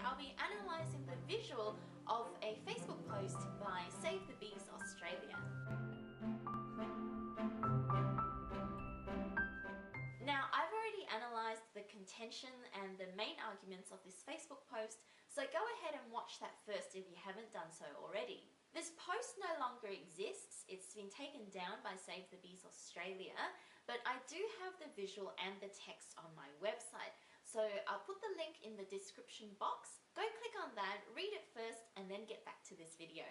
I'll be analysing the visual of a Facebook post by Save the Bees Australia. Now, I've already analysed the contention and the main arguments of this Facebook post, so go ahead and watch that first if you haven't done so already. This post no longer exists, it's been taken down by Save the Bees Australia, but I do have the visual and the text on my website, so I'll put the link in the description box. Go click on that, read it first, and then get back to this video.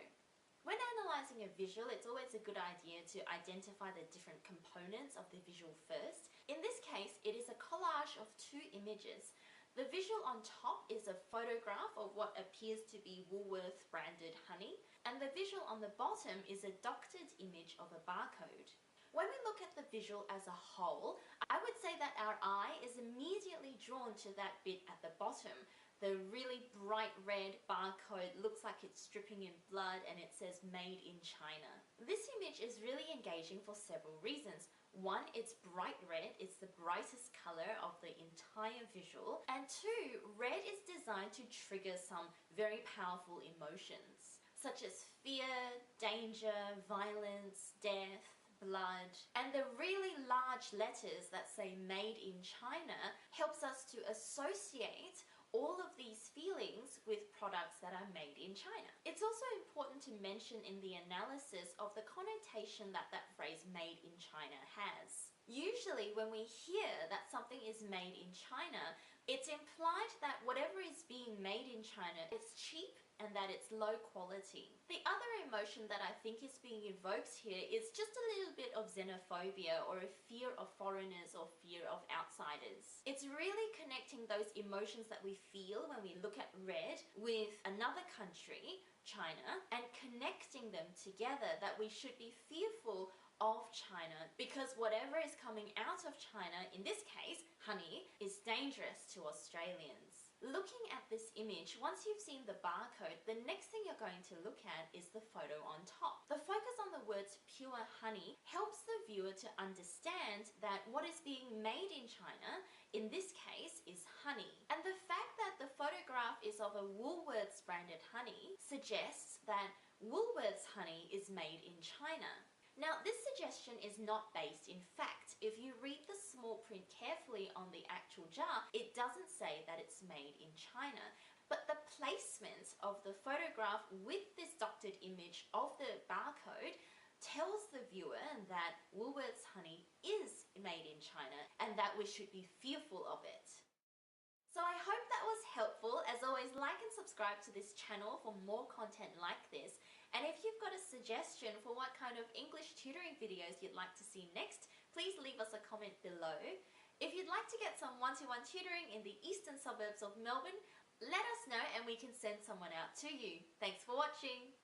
When analysing a visual, it's always a good idea to identify the different components of the visual first. In this case, it is a collage of two images. The visual on top is a photograph of what appears to be Woolworths branded honey, and the visual on the bottom is a doctored image of a barcode. When we look at the visual as a whole, I would say that our eye is immediately drawn to that bit at the bottom. The really bright red barcode looks like it's dripping in blood and it says made in China. This image is really engaging for several reasons. One, it's bright red, it's the brightest color of the entire visual. And two, red is designed to trigger some very powerful emotions, such as fear, danger, violence, death, blood. And the really large letters that say made in China helps us to associate all of these feelings with products that are made in China. It's also important to mention in the analysis of the connotation that that phrase made in China has. Usually when we hear that something is made in China, it's implied that whatever is being made in China is cheap and that it's low quality. The other emotion that I think is being evoked here is just a little bit of xenophobia or a fear of foreigners or fear of outsiders. It's really connecting those emotions that we feel when we look at red with another country, China, and connecting them together, that we should be fearful of China because whatever is coming out of China, in this case honey, is dangerous to Australians. Looking at this image, once you've seen the barcode, the next thing you're going to look at is the photo on top. The focus on the words pure honey helps the viewer to understand that what is being made in China, in this case, is honey. And the fact that the photograph is of a Woolworths branded honey suggests that Woolworths honey is made in China. Now, this suggestion is not based in fact. If you read the small print carefully on the actual jar, it doesn't say that it's made in China. But the placement of the photograph with this doctored image of the barcode tells the viewer that Woolworths honey is made in China and that we should be fearful of it. So I hope that was helpful. As always, like and subscribe to this channel for more content like this. And if you've got a suggestion for what kind of English tutoring videos you'd like to see next, please leave us a comment below. If you'd like to get some one-to-one tutoring in the eastern suburbs of Melbourne, let us know and we can send someone out to you. Thanks for watching.